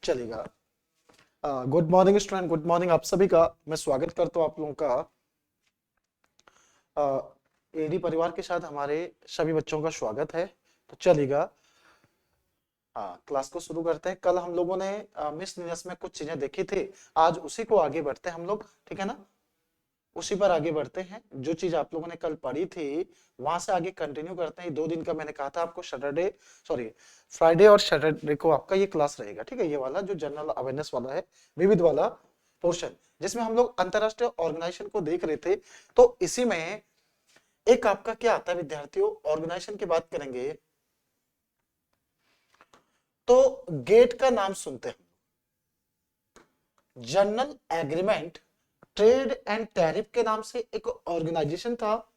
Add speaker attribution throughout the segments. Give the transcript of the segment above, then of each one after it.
Speaker 1: चलेगा। Good morning student, good morning आप सभी का। मैं स्वागत करता हूँ आप लोगों का एडी परिवार के साथ। हमारे सभी बच्चों का स्वागत है। तो चलेगा, हाँ, क्लास को शुरू करते हैं। कल हम लोगों ने मिस नीरस में कुछ चीजें देखी थी, आज उसी को आगे बढ़ते हैं हम लोग, ठीक है ना। उसी पर आगे बढ़ते हैं। जो चीज आप लोगों ने कल पढ़ी थी वहां से आगे कंटिन्यू करते हैं। 2 दिन का मैंने कहा था आपको, सैटरडे सॉरी फ्राइडे और सैटरडे को आपका ये क्लास रहेगा, ठीक है। ये वाला जो जनरल अवेयरनेस वाला है, विविध वाला पोर्शन, जिसमें हम लोग अंतरराष्ट्रीय ऑर्गेनाइजेशन को देख रहे थे। तो इसी में एक आपका क्या आता है विद्यार्थियों, ऑर्गेनाइजेशन की बात करेंगे तो गेट का नाम सुनते हैं। General agreement trade and tariff के नाम से एक ऑर्गेनाइजेशन था,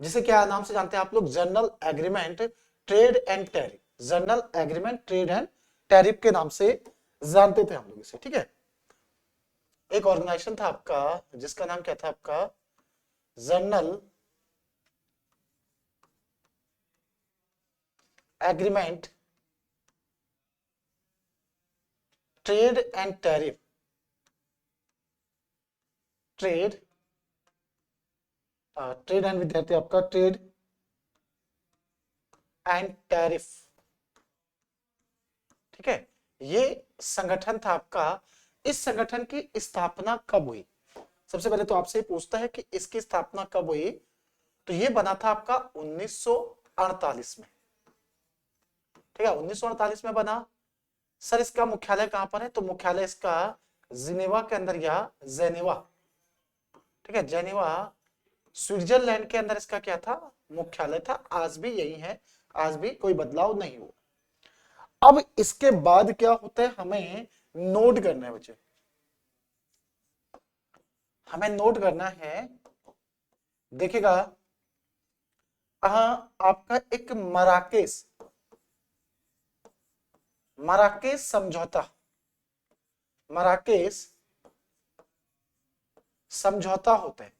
Speaker 1: जिसे क्या नाम से जानते हैं आप लोग, general agreement trade and tariff. General agreement trade and tariff के नाम से जानते थे हम लोग इसे, ठीक है। एक ऑर्गेनाइजेशन था आपका जिसका नाम क्या था आपका, general agreement trade and tariff. Trade trade and विद्यार्थी आपका ट्रेड एंड टैरिफ, ठीक है। ये संगठन था आपका। इस संगठन की स्थापना कब हुई? सबसे पहले तो आपसे पूछता है कि इसकी स्थापना कब हुई। तो ये बना था आपका 1948 में, ठीक है। 1948 में बना। सर इसका मुख्यालय कहां पर है? तो मुख्यालय इसका जिनेवा के अंदर या जेनेवा, ठीक है, जेनेवा स्विट्जरलैंड के अंदर इसका क्या था, मुख्यालय था। आज भी यही है, आज भी कोई बदलाव नहीं हुआ। अब इसके बाद क्या होता है हमें नोट करना है बच्चे, हमें नोट करना है। देखिएगा, आपका एक मराकेश मराकेश समझौता, मराकेश समझौता होता है।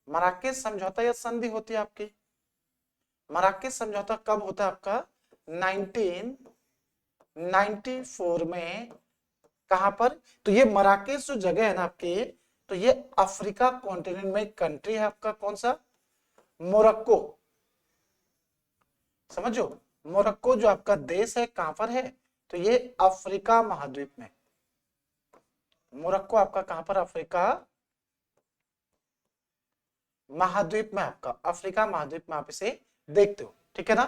Speaker 1: मराकेश समझौता या संधि होती है आपकी। मराकेश समझौता कब होता है आपका? 1994 में। कहां पर? तो ये मराकेश जो जगह है ना आपकी, तो ये अफ्रीका कॉन्टिनेंट में एक कंट्री है आपका। कौन सा? मोरक्को। समझो, मोरक्को जो आपका देश है कहां पर है? तो ये अफ्रीका महाद्वीप में। मोरक्को आपका कहां पर? अफ्रीका महाद्वीप में, आपका अफ्रीका महाद्वीप में आप इसे देखते हो, ठीक है ना।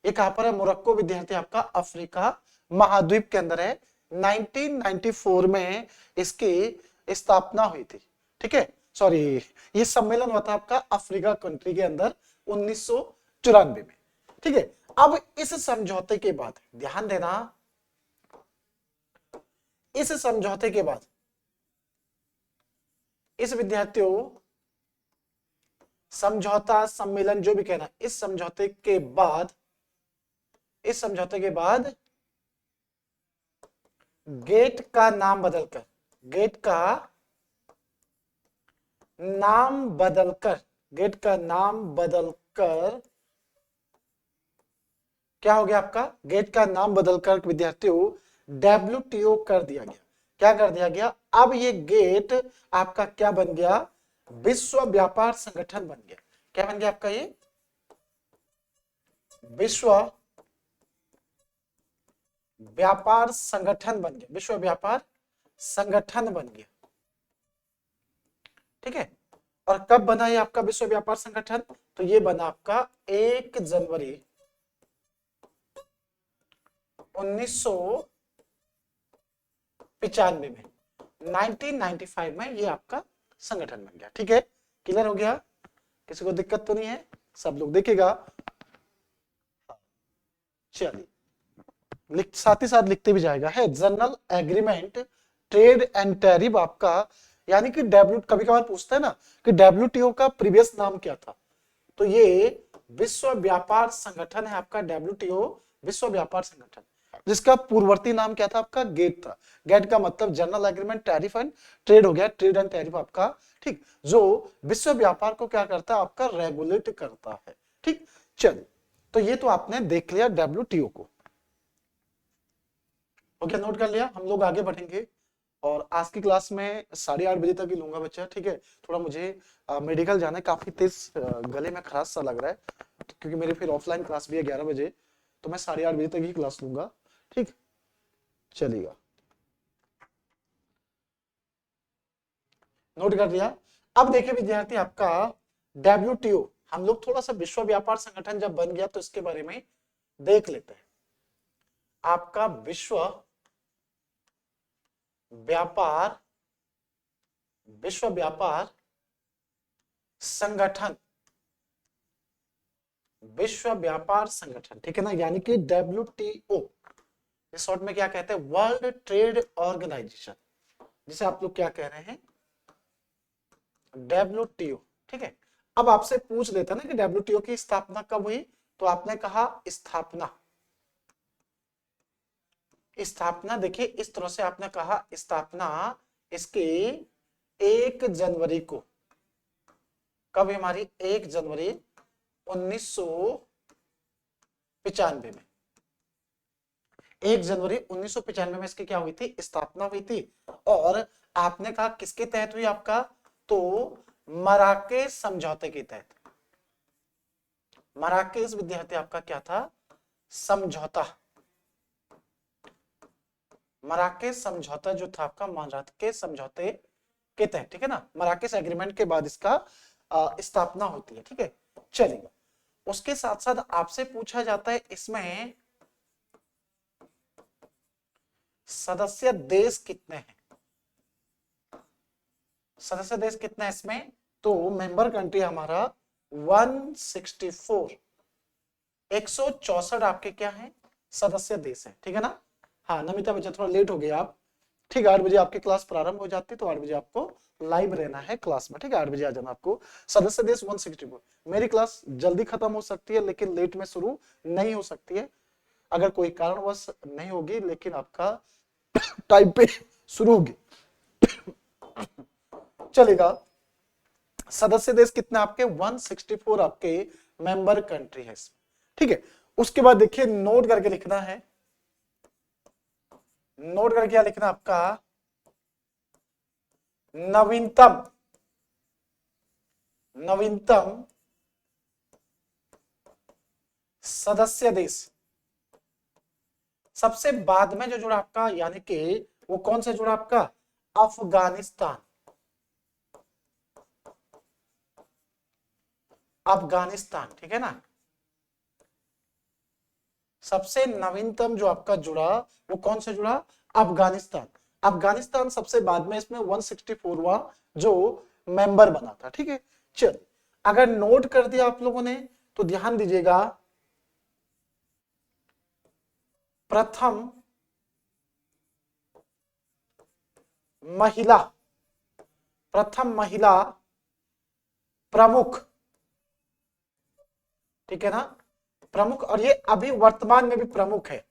Speaker 1: ये कहां पर है? मोरक्को विद्यार्थी आपका अफ्रीका महाद्वीप के अंदर है। 1994 में इसकी स्थापना हुई थी, ठीक है। सॉरी, ये सम्मेलन हुआ था आपका अफ्रीका कंट्री के अंदर 1994 में, ठीक है। अब इस समझौते के बाद ध्यान देना, इस समझौते के बाद इस विद्यार्थियों समझौता सम्मेलन जो भी कहना, इस समझौते के बाद, इस समझौते के बाद गेट का नाम बदलकर, गेट का नाम बदलकर, गेट का नाम बदलकर क्या हो गया आपका? गेट का नाम बदलकर विद्यार्थियों WTO कर दिया गया। क्या कर दिया गया? अब ये गेट आपका क्या बन गया? विश्व व्यापार संगठन बन गया। क्या बन गया आपका? ये विश्व व्यापार संगठन बन गया। विश्व व्यापार संगठन बन गया, ठीक है। और कब बना ये आपका विश्व व्यापार संगठन? तो ये बना आपका 1 जनवरी 1995 में। 1995 में ये आपका संगठन बन गया, ठीक है। क्लियर हो गया? किसी को दिक्कत तो नहीं है? सब लोग देखिएगा। चलिए, साथ ही साथ लिखते भी जाएगा है general agreement trade and tariff आपका, यानी कि कभी कभार पूछता है ना कि WTO का प्रीवियस नाम क्या था। तो ये विश्व व्यापार संगठन है आपका। WTO विश्व व्यापार संगठन, जिसका पूर्ववर्ती नाम क्या था आपका? गेट था। गेट का मतलब general agreement tariff and trade हो गया, ट्रेड एंड टैरिफ आपका, ठीक, जो विश्व व्यापार को क्या करता है आपका? रेगुलेट करता है, ठीक। चलिए, तो ये तो आपने देख लिया WTO को। ओके, नोट कर लिया। हम लोग आगे बढ़ेंगे और आज की क्लास में 8:30 बजे तक ही लूंगा बच्चा, ठीक है। थोड़ा मुझे मेडिकल जाना है, काफी तेज गले में खराश सा लग रहा है, क्योंकि मेरी फिर ऑफलाइन क्लास भी है 11 बजे, तो मैं 8:30 बजे तक ही क्लास लूंगा, ठीक। चलिएगा, नोट कर लिया। अब देखिए विद्यार्थी, आपका WTO, हम लोग थोड़ा सा विश्व व्यापार संगठन जब बन गया तो इसके बारे में देख लेते हैं। आपका विश्व व्यापार विश्व व्यापार संगठन, विश्व व्यापार संगठन, ठीक है ना, यानी कि WTO, इस शॉर्ट में क्या कहते हैं, वर्ल्ड ट्रेड ऑर्गेनाइजेशन, जिसे आप लोग क्या कह रहे हैं, WTO, ठीक है। अब आपसे पूछ लेता ना कि WTO की स्थापना कब हुई, तो आपने कहा स्थापना, स्थापना देखिए इस तरह से आपने कहा स्थापना इसकी 1 जनवरी को, कब हमारी 1 जनवरी 1995 में, 1 जनवरी 1995 में इसकी क्या हुई थी, स्थापना हुई थी। और आपने कहा किसके तहत हुई आपका, तो मराकेश समझौते के तहत। मराकेश विद्यार्थी आपका क्या था, समझौता, मराकेश समझौता जो था आपका, मराकेश समझौते के तहत, ठीक है ना, मराकेश एग्रीमेंट के बाद इसका स्थापना होती है, ठीक है। चलिए, उसके साथ साथ आपसे पूछा जाता है इसमें सदस्य देश कितने हैं, सदस्य देश कितने हैं इसमें, तो मेंबर कंट्री हमारा 164, 164 आपके क्या है, सदस्य देश है, ठीक है ना। हाँ नमिता बच्चा, थोड़ा लेट हो गया आप, ठीक है। 8 बजे आपकी क्लास प्रारंभ हो जाती है, तो 8 बजे आपको लाइव रहना है क्लास में, ठीक है। 8 बजे आ जाना आपको। सदस्य देश 164, मेरी क्लास जल्दी खत्म हो सकती है लेकिन लेट में शुरू नहीं हो सकती है, अगर कोई कारणवश नहीं होगी, लेकिन आपका टाइम पे शुरू होगी, चलेगा। सदस्य देश कितने आपके, 164 आपके मेंबर कंट्री है, ठीक है। उसके बाद देखिए नोट करके लिखना है, नोट करके क्या लिखना आपका, नवीनतम, नवीनतम सदस्य देश, सबसे बाद में जो जुड़ा आपका, यानी कि वो कौन सा जुड़ा आपका, अफगानिस्तान, अफगानिस्तान, ठीक है ना। सबसे नवीनतम जो आपका जुड़ा वो कौन से जुड़ा, अफगानिस्तान, अफगानिस्तान सबसे बाद में इसमें 164वां जो मेंबर बना था, ठीक है। चल, अगर नोट कर दिया आप लोगों ने तो ध्यान दीजिएगा, प्रथम महिला, प्रथम महिला प्रमुख, ठीक है ना, प्रमुख, और ये अभी वर्तमान में भी प्रमुख है,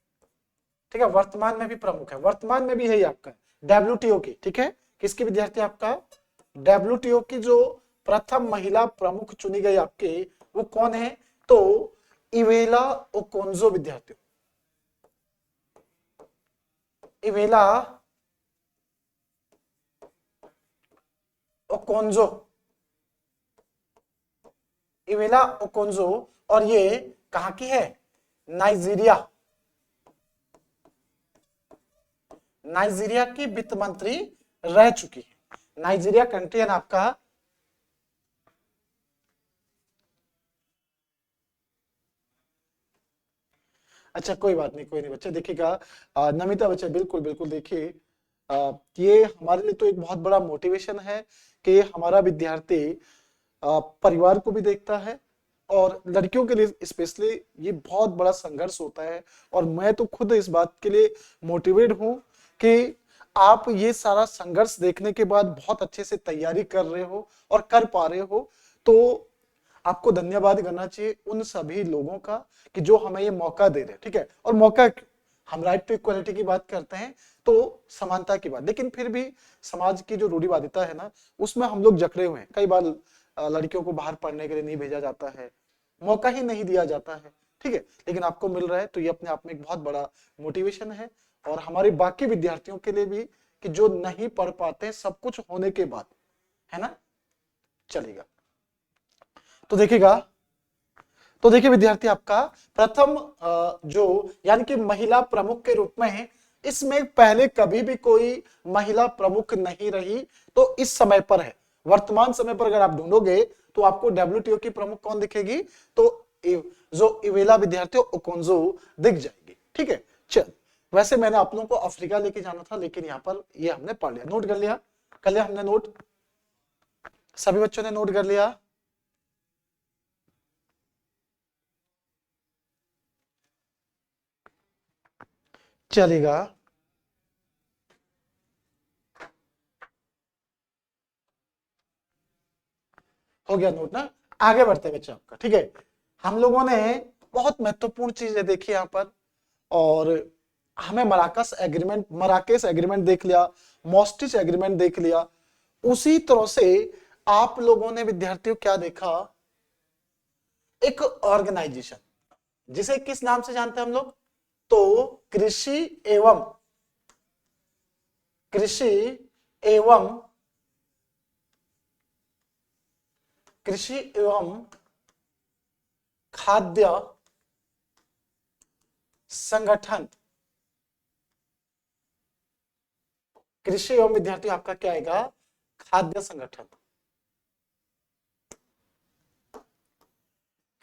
Speaker 1: ठीक है, वर्तमान में भी प्रमुख है, वर्तमान में भी है ये आपका WTO की, ठीक है। किसकी विद्यार्थी, आपका WTO की जो प्रथम महिला प्रमुख चुनी गई आपके, वो कौन है, तो इवेला ओकोंजो विद्यार्थी, इवेला ओकोंजो, इवेला ओकोंजो, और ये कहां की है, नाइजीरिया, नाइजीरिया की वित्त मंत्री रह चुकी है, नाइजीरिया कंट्री है ना आपका। अच्छा कोई बात नहीं, कोई नहीं बच्चे, देखिएगा नमिता बच्चे, बिल्कुल बिल्कुल, देखिए ये हमारे लिए तो एक बहुत बड़ा मोटिवेशन है कि हमारा विद्यार्थी परिवार को भी देखता है, और लड़कियों के लिए स्पेशली ये बहुत बड़ा संघर्ष होता है, और मैं तो खुद इस बात के लिए मोटिवेट हूं कि आप ये सारा संघर्ष देखने के बाद बहुत अच्छे से तैयारी कर रहे हो और कर पा रहे हो, तो आपको धन्यवाद करना चाहिए उन सभी लोगों का कि जो हमें ये मौका दे रहे हैं, ठीक है। और मौका क्यों, हम राइट टू इक्वालिटी की बात करते हैं, तो समानता की बात, लेकिन फिर भी समाज की जो रूढ़िवादिता है ना, उसमें हम लोग जकड़े हुए हैं। कई बार लड़कियों को बाहर पढ़ने के लिए नहीं भेजा जाता है, मौका ही नहीं दिया जाता है, ठीक है, लेकिन आपको मिल रहा है तो ये अपने आप में एक बहुत बड़ा मोटिवेशन है, और हमारे बाकी विद्यार्थियों के लिए भी कि जो नहीं पढ़ पाते सब कुछ होने के बाद, है ना। चलेगा, तो देखिएगा, तो देखिए विद्यार्थी, आपका प्रथम जो यानी कि महिला प्रमुख के रूप में है, इसमें पहले कभी भी कोई महिला प्रमुख नहीं रही, तो इस समय पर है, वर्तमान समय पर अगर आप ढूंढोगे तो आपको डब्ल्यूटीओ की प्रमुख कौन दिखेगी, तो जो इवेला विद्यार्थी ओकोंजो दिख जाएगी, ठीक है। चल, वैसे मैंने आप लोगों को अफ्रीका लेके जाना था, लेकिन यहाँ पर ये हमने पढ़ लिया, नोट कर लिया हमने नोट, सभी बच्चों ने नोट कर लिया। चलेगा, हो गया नोट ना। आगे बढ़ते हैं बच्चे आपका, ठीक है। हम लोगों ने बहुत महत्वपूर्ण चीजें देखी यहाँ पर, और हमें मराकेश एग्रीमेंट देख लिया, मॉस्टिच एग्रीमेंट देख लिया। उसी तरह से आप लोगों ने विद्यार्थियों क्या देखा, एक ऑर्गेनाइजेशन, जिसे किस नाम से जानते हैं हम लोग, तो कृषि एवं खाद्य संगठन। कृषि एवं विद्यार्थी आपका क्या आएगा, खाद्य संगठन।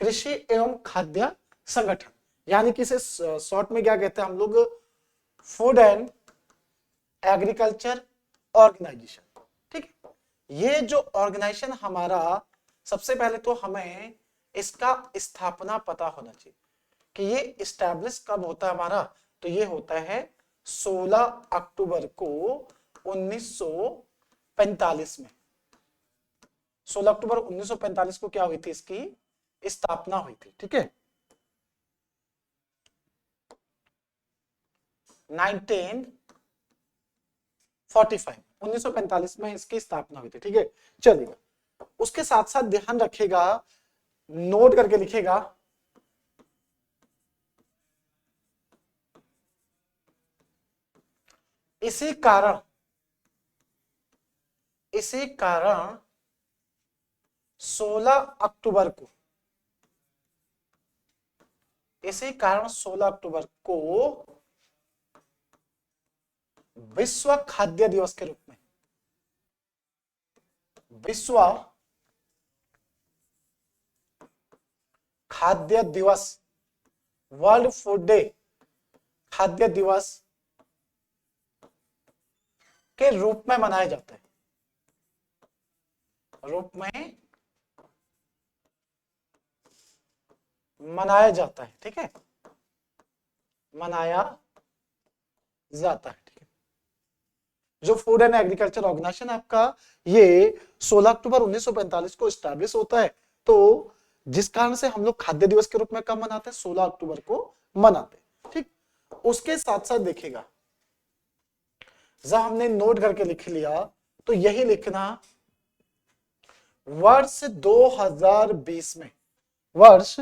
Speaker 1: कृषि एवं खाद्य संगठन, यानी कि इसे शॉर्ट में क्या कहते हैं हम लोग, फूड एंड एग्रीकल्चर ऑर्गेनाइजेशन, ठीक है। ये जो ऑर्गेनाइजेशन हमारा, सबसे पहले तो हमें इसका स्थापना पता होना चाहिए कि ये इस्टेब्लिश कब होता है हमारा, तो ये होता है 16 अक्टूबर को 1945 में। 16 अक्टूबर 1945 को क्या हुई थी, इसकी स्थापना हुई थी, ठीक है। 1945 में इसकी स्थापना हुई थी, ठीक है। चलिएगा, उसके साथ साथ ध्यान रखेगा, नोट करके लिखेगा, इसी कारण 16 अक्टूबर को, विश्व खाद्य दिवस के रूप में, विश्व खाद्य दिवस, वर्ल्ड फूड डे, खाद्य दिवस के रूप में मनाया जाता है, ठीक है, मनाया जाता है, ठीक है। जो फूड एंड एग्रीकल्चर ऑर्गेनाइजेशन आपका, ये 16 अक्टूबर 1945 को स्टैब्लिश होता है, तो जिस कारण से हम लोग खाद्य दिवस के रूप में कब मनाते हैं, 16 अक्टूबर को मनाते हैं, ठीक। उसके साथ साथ देखिएगा, जब हमने नोट करके लिख लिया, तो यही लिखना, वर्ष 2020 में, वर्ष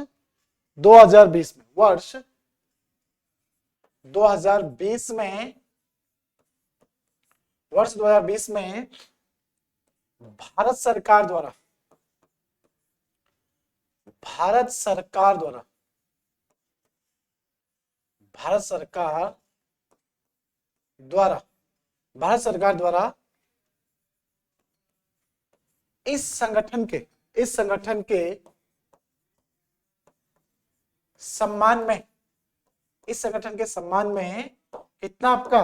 Speaker 1: 2020 में भारत सरकार द्वारा इस संगठन के सम्मान में कितना आपका,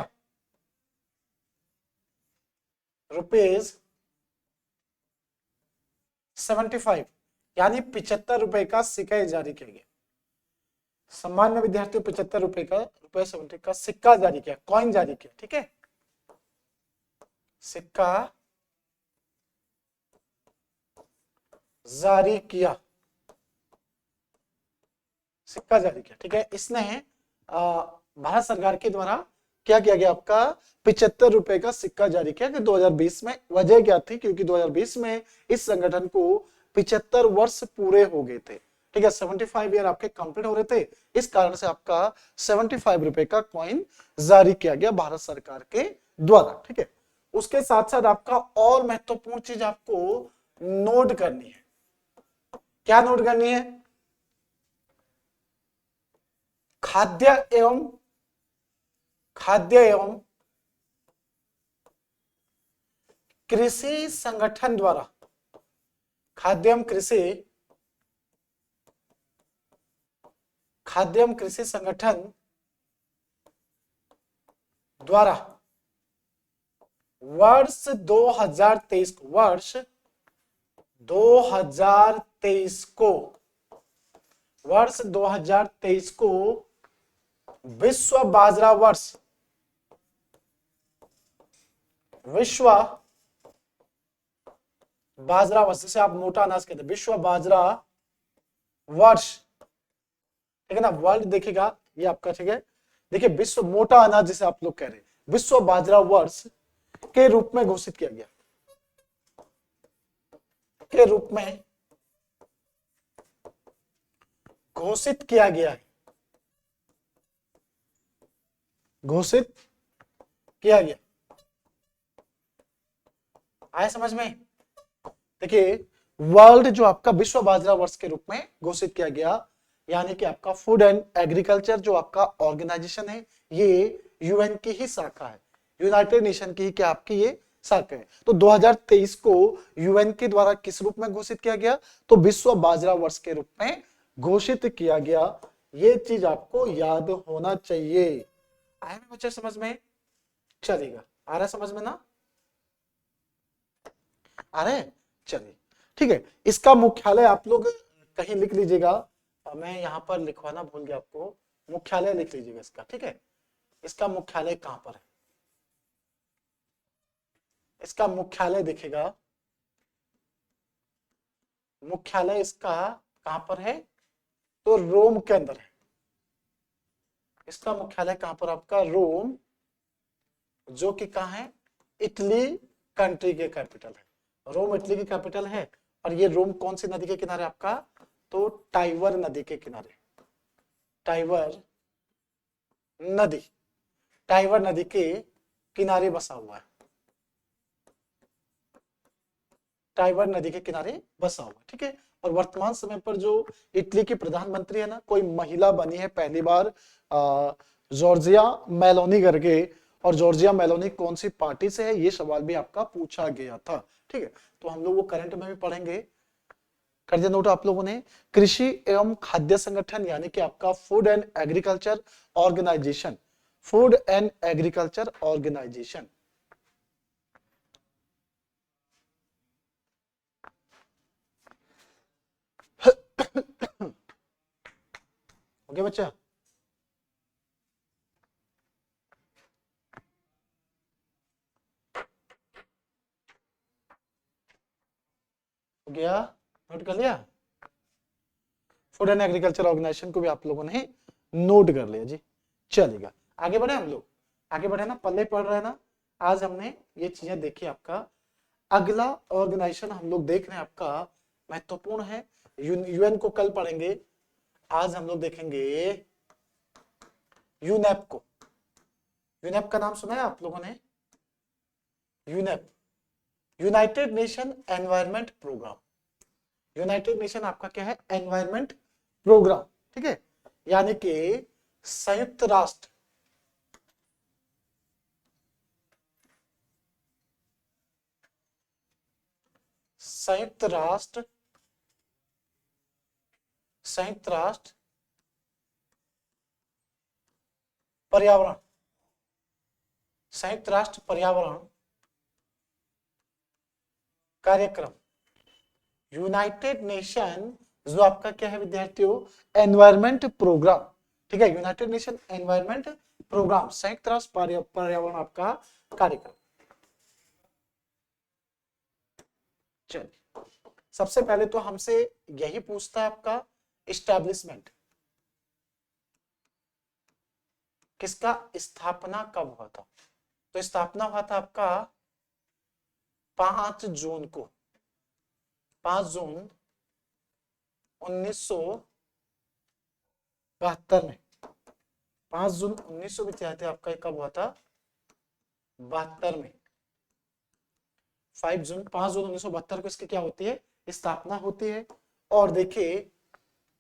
Speaker 1: ₹75, यानी 75 रुपए का सिक्का जारी किया गया। सम्मान में विद्यार्थियों 75 रुपए का, ₹70 का सिक्का जारी किया, कॉइन जारी किया, ठीक है। सिक्का जारी किया, ठीक है। इसने भारत सरकार के द्वारा क्या किया गया, आपका 75 रुपए का सिक्का जारी किया कि 2020 में। वजह क्या थी, क्योंकि 2020 में इस संगठन को 75 वर्ष पूरे हो गए थे, ठीक है, 75 ईयर आपके कंप्लीट हो रहे थे, इस कारण से आपका 75 रुपए का कॉइन जारी किया गया भारत सरकार के द्वारा। ठीक है, उसके साथ साथ आपका और महत्वपूर्ण चीज आपको नोट करनी है। क्या नोट करनी है? खाद्य एवं कृषि संगठन द्वारा, खाद्य एवं कृषि संगठन द्वारा वर्ष 2023 को विश्व बाजरा वर्ष, जिसे आप मोटा अनाज कहते हैं, विश्व बाजरा वर्ष, ठीक है ना, वर्ल्ड देखेगा ये आपका, ठीक है। देखिए, विश्व मोटा अनाज जिसे आप लोग कह रहे हैं, विश्व बाजरा वर्ष के रूप में घोषित किया गया, के रूप में घोषित किया गया है, घोषित किया गया। आया समझ में? देखिए, वर्ल्ड जो आपका विश्व बाजरा वर्ष के रूप में घोषित किया गया, यानी कि आपका फूड एंड एग्रीकल्चर जो आपका ऑर्गेनाइजेशन है, ये यूएन की ही शाखा है, यूनाइटेड नेशन की ही क्या आपकी ये शाखा है। तो 2023 को यूएन के द्वारा किस रूप में घोषित किया गया? तो विश्व बाजरा वर्ष के रूप में घोषित किया गया। ये चीज आपको याद होना चाहिए। आया मुझे समझ में? चलेगा, आ रहा समझ में ना? आ रहे? चलिए, ठीक है। इसका मुख्यालय आप लोग कहीं लिख लीजिएगा, मैं यहां पर लिखवाना भूल गया आपको, मुख्यालय लिख लीजिएगा इसका, ठीक है। इसका मुख्यालय कहां पर है? इसका मुख्यालय दिखेगा, मुख्यालय इसका कहां पर है? तो रोम के अंदर है। इसका मुख्यालय कहां पर आपका? रोम, जो कि कहां है? इटली कंट्री के कैपिटल है। रोम इटली की कैपिटल है। और ये रोम कौन सी नदी के किनारे आपका? तो टाइवर नदी के किनारे, टाइवर नदी, टाइवर नदी के किनारे बसा हुआ है, टाइवर नदी के किनारे बसा हुआ है, ठीक है। और वर्तमान समय पर जो इटली की प्रधानमंत्री है ना, कोई महिला बनी है पहली बार, जॉर्जिया मेलोनी करके। और जॉर्जिया मेलोनी कौन सी पार्टी से है, ये सवाल भी आपका पूछा गया था, ठीक है। तो हम लोग वो करंट में भी पढ़ेंगे। कर दिया नोट आप लोगों ने? कृषि एवं खाद्य संगठन, यानी कि आपका food and agriculture organization, food and agriculture organization. Okay बच्चा, हो गया? नोट कर लिया? फूड एंड एग्रीकल्चर ऑर्गेनाइजेशन को भी आप लोगों ने नोट कर लिया जी। चलेगा, आगे बढ़े हम लोग, आगे बढ़े ना, पल्ले पढ़ रहे हैं ना। आज हमने ये चीजें देखी। आपका अगला ऑर्गेनाइजेशन हम लोग देख रहे हैं, आपका महत्वपूर्ण है, यूएन को कल पढ़ेंगे। आज हम लोग देखेंगे यूनेप को। यूनेप का नाम सुना है आप लोगों ने? UNEP, united nation environment programme. United nation आपका क्या है? एनवायरमेंट प्रोग्राम, ठीक है। यानी कि संयुक्त राष्ट्र, संयुक्त राष्ट्र, संयुक्त राष्ट्र पर्यावरण, संयुक्त राष्ट्र पर्यावरण कार्यक्रम, यूनाइटेड नेशन जो आपका क्या है विद्यार्थियों? एनवायरमेंट प्रोग्राम, ठीक है। यूनाइटेड नेशन एनवायरमेंट प्रोग्राम, संयुक्त राष्ट्र पर्यावरण आपका कार्यक्रम। चलिए, सबसे पहले तो हमसे यही पूछता है आपका इस्टेब्लिशमेंट किसका, स्थापना कब हुआ था? तो स्थापना हुआ था आपका 5 जून को, 5 जून 1900 72 में 5 जून 1900 विद्यार्थी आपका ये कब हुआ था? 72 में 5 जून 1972 को इसकी क्या होती है? स्थापना होती है। और देखिए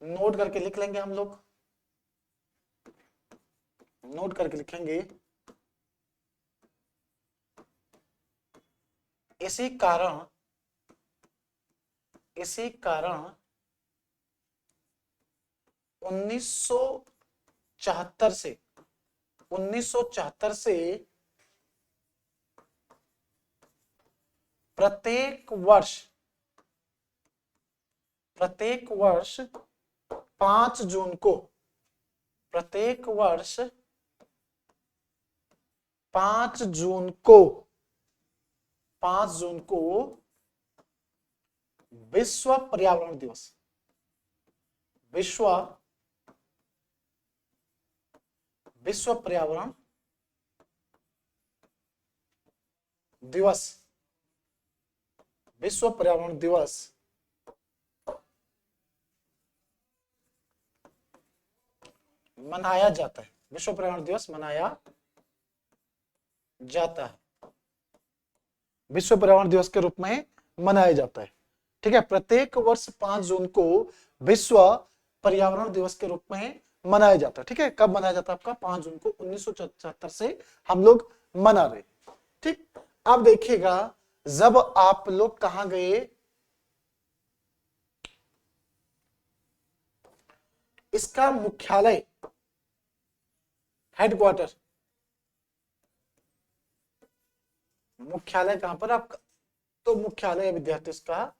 Speaker 1: नोट करके लिख लेंगे हम लोग, नोट करके लिखेंगे, इसी कारण 1974 से 1974 से प्रत्येक वर्ष 5 जून को, प्रत्येक वर्ष 5 जून को 5 जून को विश्व पर्यावरण दिवस, विश्व पर्यावरण दिवस, विश्व पर्यावरण दिवस मनाया जाता है। विश्व पर्यावरण दिवस मनाया जाता है, विश्व पर्यावरण दिवस के रूप में मनाया जाता है। ठीक है, प्रत्येक वर्ष 5 जून को विश्व पर्यावरण दिवस के रूप में मनाया जाता है। ठीक है, कब मनाया जाता है आपका? 5 जून को 1974 से हम लोग मना रहे। ठीक, अब देखिएगा जब आप लोग कहां गए, इसका मुख्यालय, हेडक्वार्टर, मुख्यालय कहां पर आपका? तो मुख्यालय विद्यार्थी इसका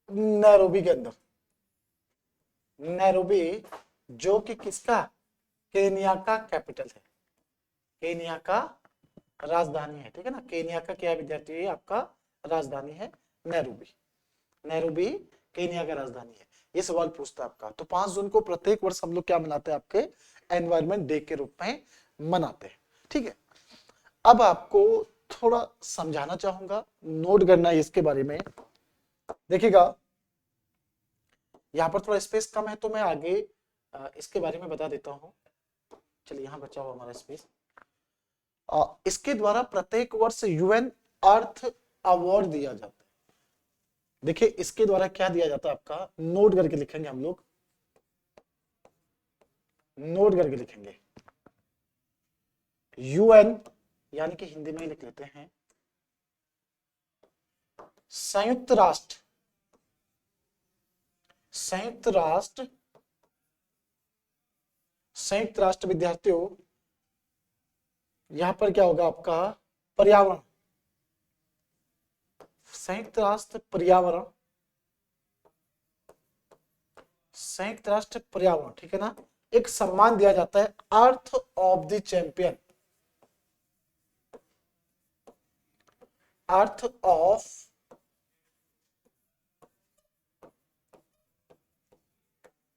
Speaker 1: नैरोबी के अंदर, नैरोबी जो कि किसका? केनिया का कैपिटल है, केनिया का राजधानी है। ठीक है ना, केनिया का क्या विद्यार्थी है? आपका राजधानी है नैरोबी, नैरोबी केनिया का राजधानी है। ये सवाल पूछता है आपका। तो 5 जून को प्रत्येक वर्ष हम लोग क्या मनाते हैं? आपके एनवायरमेंट डे के रूप में मनाते हैं। ठीक है, अब आपको थोड़ा समझाना चाहूंगा, नोट करना है इसके बारे में। देखिएगा यहाँ पर थोड़ा स्पेस कम है तो मैं आगे इसके बारे में बता देता हूँ। चलिए यहाँ बचा हुआ हमारा स्पेस। इसके द्वारा प्रत्येक वर्ष यूएन अर्थ अवार्ड दिया जाता है। देखिए इसके द्वारा क्या दिया जाता है आपका, नोट करके लिखेंगे हम लोग, नोट करके लिखेंगे। यूएन यानी कि हिंदी में लिख लेते हैं संयुक्त राष्ट्र, संयुक्त राष्ट्र, संयुक्त राष्ट्र विद्यार्थियों, यहां पर क्या होगा आपका? पर्यावरण, संयुक्त राष्ट्र पर्यावरण, संयुक्त राष्ट्र पर्यावरण। ठीक है ना, एक सम्मान दिया जाता है earth of the champion, earth of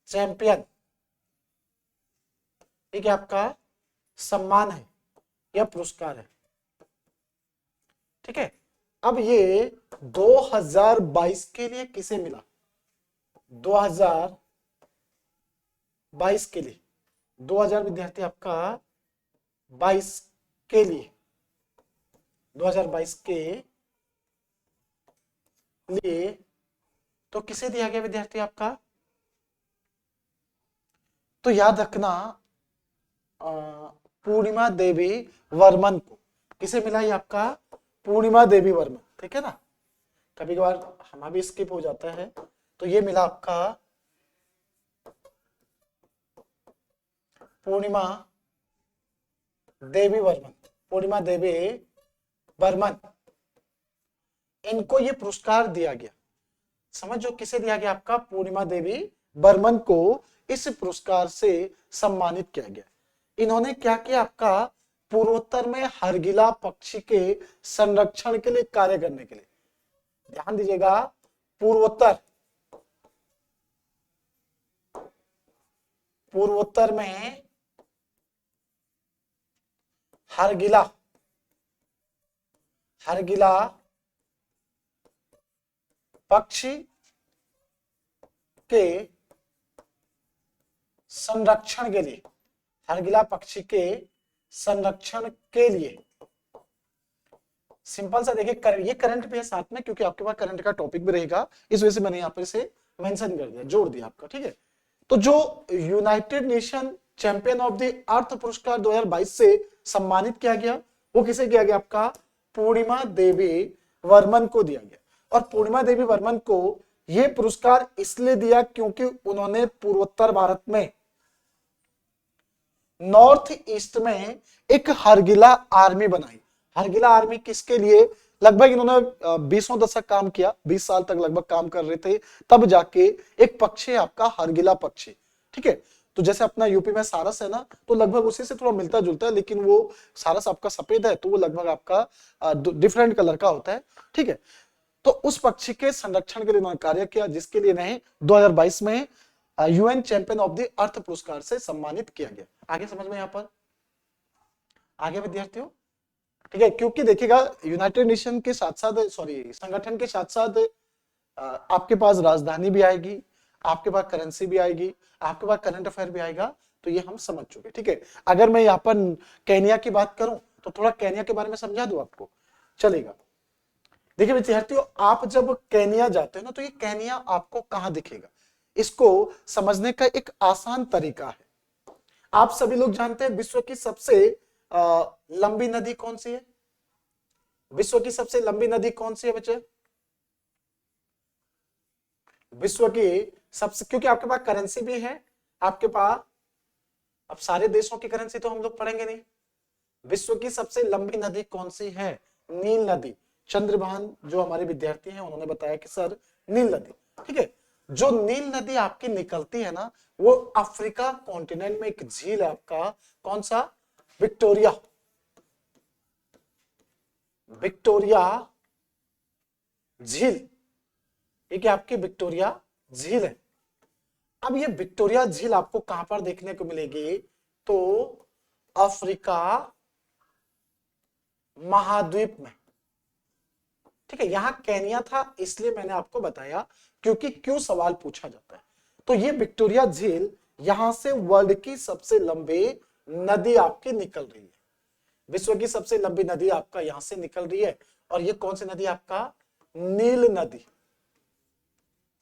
Speaker 1: champion, ठीक है, आपका सम्मान है या पुरस्कार है। ठीक है, अब ये 2022 के लिए किसे मिला? 2022 के लिए, 2000 विद्यार्थी आपका 22 के लिए, 2022 के लिए तो किसे दिया गया विद्यार्थी आपका? तो याद रखना पूर्णिमा देवी वर्मन को। किसे मिला ये आपका? पूर्णिमा देवी वर्मन। ठीक है ना, कभी कभार हमारा भी स्किप हो जाता है। तो ये मिला आपका पूर्णिमा देवी वर्मन, पूर्णिमा देवी वर्मन, इनको ये पुरस्कार दिया गया। समझो किसे दिया गया आपका? पूर्णिमा देवी बर्मन को इस पुरस्कार से सम्मानित किया गया। इन्होंने क्या किया आपका? पूर्वोत्तर में हरगिला पक्षी के संरक्षण के लिए कार्य करने के लिए, ध्यान दीजिएगा, पूर्वोत्तर, पूर्वोत्तर में हरगिला, हरगिला पक्षी के संरक्षण के लिए, हरगिला पक्षी के संरक्षण के लिए। सिंपल सा देखिए, ये करंट भी है साथ में, क्योंकि आपके पास करंट का टॉपिक भी रहेगा, इस वजह से मैंने यहाँ पर इसे मेंशन कर दिया, जोड़ दिया आपका, ठीक है। तो जो United nation champion of the earth पुरस्कार 2022 से सम्मानित किया गया, वो किसे किया गया? आपका पूर्णिमा देवी वर्मन को दिया गया। और पूर्णिमा देवी वर्मन को यह पुरस्कार इसलिए दिया क्योंकि उन्होंने पूर्वोत्तर भारत में, नॉर्थ ईस्ट में एक हरगिला आर्मी बनाई। हरगिला आर्मी किसके लिए? लगभग इन्होंने 20 दशक काम किया, 20 साल तक लगभग काम कर रहे थे, तब जाके एक पक्षी है आपका हरगिला पक्षी, ठीक है। तो जैसे अपना यूपी में सारस है ना, तो लगभग उसी से थोड़ा मिलता जुलता है, लेकिन वो सारस आपका सफेद है, तो वो लगभग आपका डिफरेंट कलर का होता है, ठीक है। तो उस पक्षी के संरक्षण के लिए उन्होंने कार्य किया, जिसके लिए इन्हें 2022 में UN champion of the earth पुरस्कार से सम्मानित किया गया। आगे समझ में यहाँ पर, आगे विद्यार्थियों, ठीक है। क्योंकि देखिएगा, यूनाइटेड नेशन के साथ साथ, सॉरी, संगठन के साथ साथ आपके पास राजधानी भी आएगी, आपके पास करेंसी भी आएगी, आपके पास करंट अफेयर भी आएगा, तो ये हम समझ चुके, ठीक है। अगर मैं यहाँ पर केन्या की बात करूं तो थोड़ा केन्या के बारे में समझा दूं आपको, चलेगा। देखिए विद्यार्थियों, आप जब केन्या जाते हो ना, तो ये केन्या आपको कहां दिखेगा? इसको समझने का एक आसान तरीका है। आप सभी लोग जानते हैं विश्व की सबसे लंबी नदी कौन सी है? विश्व की सबसे लंबी नदी कौन सी है बच्चे? विश्व की सबसे, क्योंकि आपके पास करेंसी भी है आपके पास, अब सारे देशों की करेंसी तो हम लोग पढ़ेंगे नहीं। विश्व की सबसे लंबी नदी कौन सी है? नील नदी। चंद्रभान जो हमारे विद्यार्थी हैं, उन्होंने बताया कि सर नील नदी, ठीक है। जो नील नदी आपकी निकलती है ना, वो अफ्रीका कॉन्टिनेंट में एक झील है आपका, कौन सा? विक्टोरिया, विक्टोरिया झील, ठीक है, आपकी विक्टोरिया झील है। अब ये विक्टोरिया झील आपको कहां पर देखने को मिलेगी? तो अफ्रीका महाद्वीप में, ठीक है। यहां केन्या था, इसलिए मैंने आपको बताया, क्योंकि क्यों सवाल पूछा जाता है। तो ये विक्टोरिया झील, यहां से वर्ल्ड की सबसे लंबी नदी आपकी निकल रही है। विश्व की सबसे लंबी नदी आपका यहां से निकल रही है, और ये कौन सी नदी? आपका नील नदी,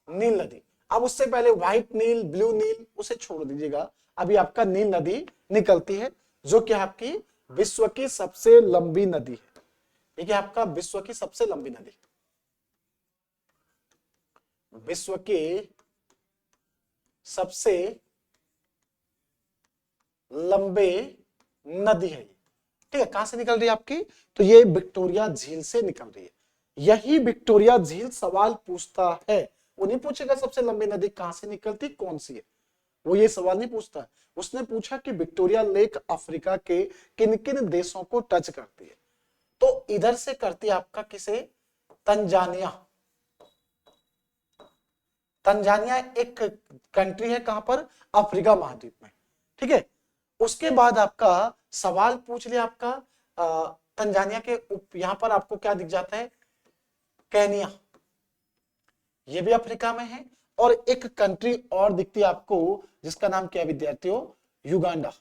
Speaker 1: नील नदी। अब उससे पहले व्हाइट नील, ब्लू नील, उसे छोड़ दीजिएगा, अभी आपका नील नदी निकलती है, जो कि आपकी विश्व की सबसे लंबी नदी है, ठीक है। आपका विश्व की सबसे लंबी नदी, विश्व की सबसे लंबे नदी है, ठीक है। कहां से निकल रही है आपकी? तो ये विक्टोरिया झील से निकल रही है। यही विक्टोरिया झील सवाल पूछता है, वो नहीं पूछेगा सबसे लंबी नदी कहां से निकलती, कौन सी है, वो ये सवाल नहीं पूछता। उसने पूछा कि विक्टोरिया लेक अफ्रीका के किन किन देशों को टच करती है। तो इधर से करती है आपका किसे? तंजानिया। तंजानिया एक कंट्री है, कहां पर? अफ्रीका महाद्वीप में, ठीक है। उसके बाद आपका सवाल पूछ लिया आपका तंजानिया के यहां पर आपको क्या दिख जाता है? केन्या, ये भी अफ्रीका में है। और एक कंट्री और दिखती है आपको, जिसका नाम क्या है विद्यार्थियों? युगांडा।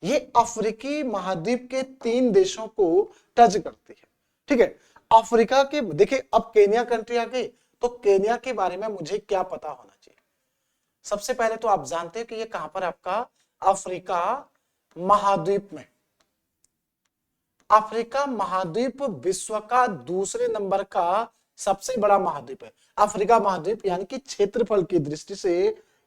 Speaker 1: ये अफ्रीकी महाद्वीप के 3 देशों को टच करती है, ठीक है। अफ्रीका के, देखिए अब केन्या कंट्री आ गई, तो केन्या के बारे में मुझे क्या पता होना चाहिए? सबसे पहले तो आप जानते हैं कि ये कहां पर आपका? अफ्रीका महाद्वीप में। अफ्रीका महाद्वीप विश्व का दूसरे नंबर का सबसे बड़ा महाद्वीप है। अफ्रीका महाद्वीप यानी कि क्षेत्रफल की दृष्टि से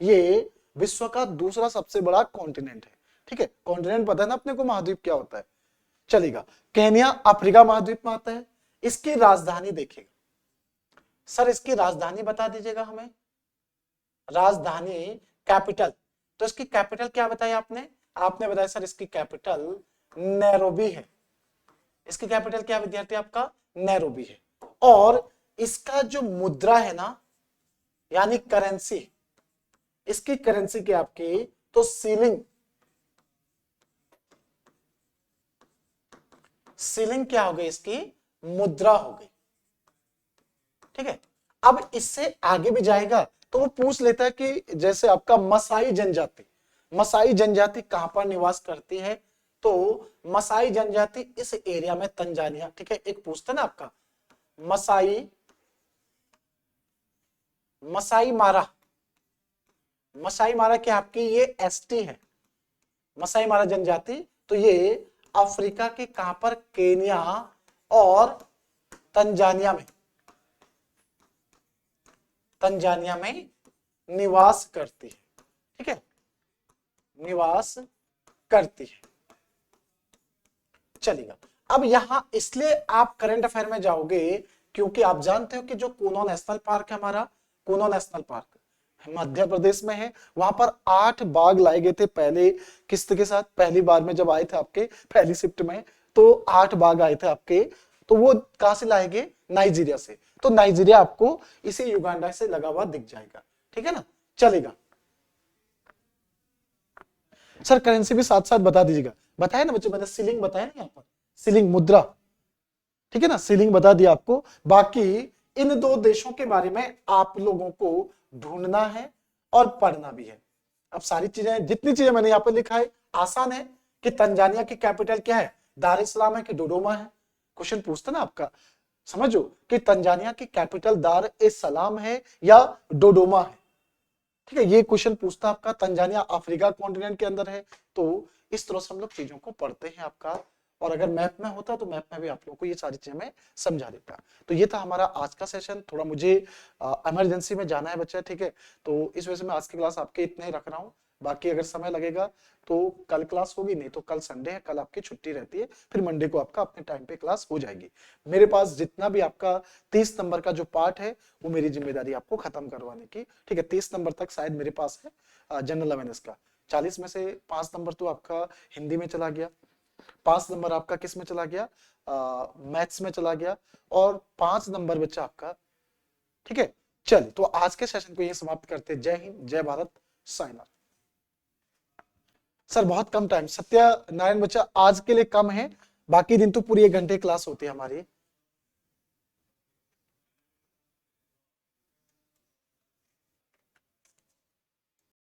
Speaker 1: ये विश्व का दूसरा सबसे बड़ा कॉन्टिनेंट है, ठीक है। कॉन्टिनेंट पता है ना अपने को, महाद्वीप क्या होता है, चलेगा। केन्या अफ्रीका महाद्वीप में आता है। इसकी राजधानी देखिएगा सर, इसकी राजधानी बता दीजिएगा हमें, राजधानी, कैपिटल। तो इसकी कैपिटल क्या बताया आपने? आपने बताया सर इसकी कैपिटल नैरोबी है। इसकी कैपिटल क्या विद्यार्थी? आपका नैरोबी है। और इसका जो मुद्रा है ना, यानी करेंसी, इसकी करेंसी क्या आपकी? तो सीलिंग, सीलिंग क्या हो गई? इसकी मुद्रा हो गई, ठीक है। अब इससे आगे भी जाएगा, तो वो पूछ लेता है कि जैसे आपका मसाई जनजाति कहां पर निवास करती है, तो मसाई जनजाति इस एरिया में तंजानिया, ठीक है। एक पूछता ना आपका मसाई मसाई मारा, मसाई मारा क्या आपकी ये एसटी है, मसाई मारा जनजाति, तो ये अफ्रीका के कहां पर, केनिया और तंजानिया में, तंजानिया में निवास करती है, ठीक है, निवास करती है। चलिएगा, अब यहां इसलिए आप करंट अफेयर में जाओगे क्योंकि आप जानते हो कि जो कूनो नेशनल पार्क है हमारा, कूनो नेशनल पार्क मध्य प्रदेश में है, वहां पर 8 बाघ लाए गए थे पहले किस्त के साथ, पहली बार में जब आए थे आपके पहली शिफ्ट में, तो 8 बाघ आए थे आपके, तो वो कहां से लाए गए, नाइजीरिया से, तो नाइजीरिया आपको इसी युगांडा से लगा हुआ दिख जाएगा, ठीक है ना। चलेगा सर, करेंसी भी साथ साथ बता दीजिएगा, बताया ना बच्चे, मैंने सीलिंग बताया ना यहाँ पर, सीलिंग मुद्रा, ठीक है ना, सीलिंग बता दिया आपको। बाकी इन दो देशों के बारे में आप लोगों को ढूंढना है और पढ़ना भी है। अब सारी चीजें, जितनी चीजें मैंने यहाँ पर लिखा है आसान है, कि तंजानिया की कैपिटल क्या है, दार इस्लाम है कि डोडोमा है, क्वेश्चन पूछता ना आपका, समझो कि तंजानिया की कैपिटल दार ए सलाम है या डोडोमा है, ठीक है, ये क्वेश्चन पूछता आपका। तंजानिया अफ्रीका कॉन्टिनेंट के अंदर है, तो इस तरह से हम लोग चीजों को पढ़ते हैं आपका, और अगर मैप में होता तो मैप में भी आप लोगों को ये सारी चीजें मैं समझा देता। तो ये था हमारा आज का सेशन, थोड़ा मुझे इमरजेंसी में जाना है बच्चा, ठीक है, तो इस वजह से मैं आज की क्लास आपके इतने ही रख रहा हूँ। बाकी अगर समय लगेगा तो कल क्लास होगी, नहीं तो कल संडे है, कल आपकी छुट्टी रहती है, फिर मंडे को आपका अपने टाइम पे क्लास हो जाएगी। मेरे पास जितना भी आपका 30 नंबर का जो पार्ट है वो मेरी जिम्मेदारी आपको खत्म करवाने की, ठीक है। 30 नंबर तक शायद मेरे पास है जनरल अवेयरनेस का, 40 में से 5 नंबर तो आपका हिंदी में चला गया, 5 नंबर आपका किस में चला गया, मैथ्स में चला गया, और 5 नंबर बच्चा आपका, ठीक है। चलिए, तो आज के सेशन को ये समाप्त करते हैं। जय हिंद, जय भारत, साइन ऑफ। सर बहुत कम टाइम, सत्य नारायण बच्चा आज के लिए कम है, बाकी दिन तो पूरी 1 घंटे क्लास होती है हमारी।